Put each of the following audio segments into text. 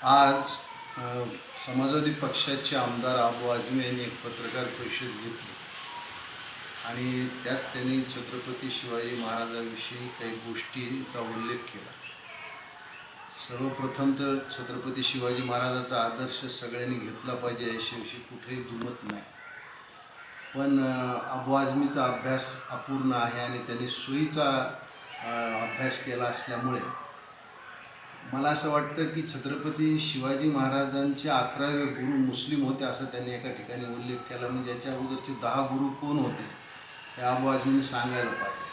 आज समाजवादी पक्षाचे आमदार अबू आझमी यांनी एक पत्रकार परिषद घेतली आणि त्यात त्यांनी छत्रपती शिवाजी महाराजांविषयी काही गोष्टींचा उल्लेख केला। सर्वप्रथम तर छत्रपती शिवाजी महाराजांचा आदर्श सगळ्यांनी घेतला पाहिजे याविषयी कुठेही दुमत नाही, पण अबू आझमीचा अभ्यास अपूर्ण आहे आणि त्यांनी सोयीचा अभ्यास केला असल्यामुळे मला असं वाटतं की छत्रपती शिवाजी महाराजांचे 11वे गुरु मुस्लिम होते असं त्यांनी एका ठिकाणी उल्लेख केला। म्हणजे याच्या अगोदरचे 10 गुरु कोण होते हे अबू आझमीने सांगायला पाहिजे,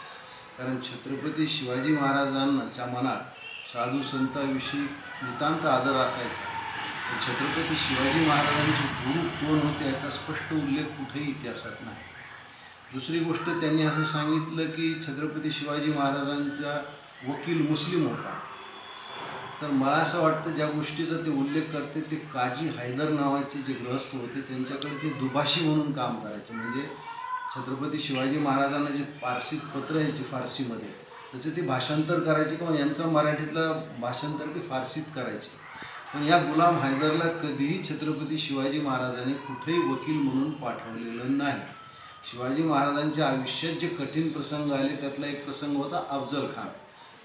कारण छत्रपती शिवाजी महाराजांच्या मनात साधू संतांविषयी नितांत आदर असायचा। छत्रपती शिवाजी महाराजांचे गुरु कोण होते याचा स्पष्ट उल्लेख कुठेही इतिहासात नाही। दुसरी गोष्ट, त्यांनी असं सांगितलं की छत्रपती शिवाजी महाराजांचा वकील मुस्लिम होता, तर मला असं वाटतं ज्या गोष्टीचा ते उल्लेख करते ते काजी हैदर नावाचे जे गृहस्थ होते त्यांच्याकडे ते दुभाषी म्हणून काम करायचे। म्हणजे छत्रपती शिवाजी महाराजांना जे पारसीत पत्र यायचे फारसीमध्ये त्याचं ते भाषांतर करायचे किंवा यांचं मराठीतलं भाषांतर ते फारसीत करायचे। पण या गुलाम हैदरला कधीही छत्रपती शिवाजी महाराजांनी कुठेही वकील म्हणून पाठवलेलं नाही। शिवाजी महाराजांच्या आयुष्यात जे कठीण प्रसंग आले त्यातला एक प्रसंग होता अफजल खान,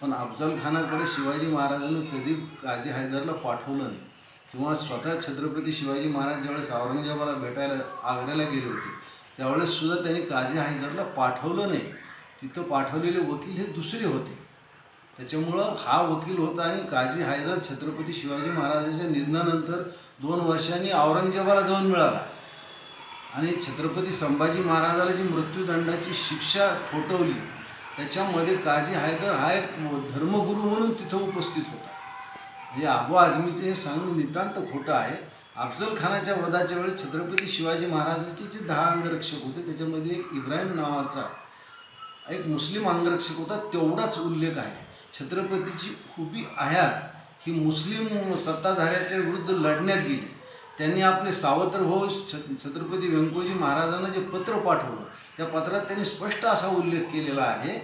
पण अफजल खानाकडे शिवाजी महाराजांनी कधी काजी हैदरला पाठवलं नाही किंवा स्वतः छत्रपती शिवाजी महाराज ज्यावेळेस औरंगजेबाला भेटायला आग्र्याला गेले होते त्यावेळेस सुद्धा त्यांनी काजी हैदरला पाठवलं नाही। तिथं पाठवलेले वकील हे दुसरे होते, त्याच्यामुळं हा वकील होता आणि काजी हैदर छत्रपती शिवाजी महाराजांच्या निधनानंतर 2 वर्षांनी औरंगजेबाला जाऊन मिळाला आणि छत्रपती संभाजी महाराजाला जी मृत्यूदंडाची शिक्षा ठोठवली त्याच्यामध्ये काजी हैदर हा एक धर्मगुरू म्हणून तिथं उपस्थित होता। म्हणजे अबू आझमीचे हे सांगणं नितांत खोटं आहे। अफजल खानाच्या वधाच्या वेळी छत्रपती शिवाजी महाराजांचे जे 10 अंगरक्षक होते त्याच्यामध्ये एक इब्राहिम नावाचा एक मुस्लिम अंगरक्षक होता, तेवढाच उल्लेख आहे। छत्रपतीची खुबी हयात ही मुस्लिम सत्ताधाऱ्याच्या विरुद्ध लढण्यात गेली। त्यांनी आपले सावत्र भाऊ छत्रपती व्यंकोजी महाराजांना जे पत्र पाठवलं त्या पत्रात त्यांनी स्पष्ट असा उल्लेख केलेला आहे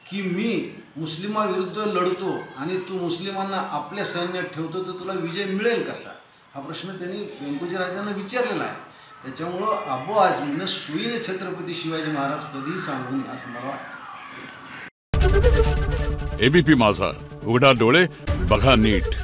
की मी मुस्लिमाविरुद्ध लढतो आणि तू मुस्लिमांना आपल्या सैन्यात ठेवतो तर तुला विजय मिळेल कसा, हा प्रश्न त्यांनी व्यंकोजी राजांना विचारलेला आहे। त्याच्यामुळं अबू आझमीनं सुईने छत्रपती शिवाजी महाराज कधीही सांगू नये असं मला वाटतं। एबीपी माझा, उघडा डोळे बघा नीट।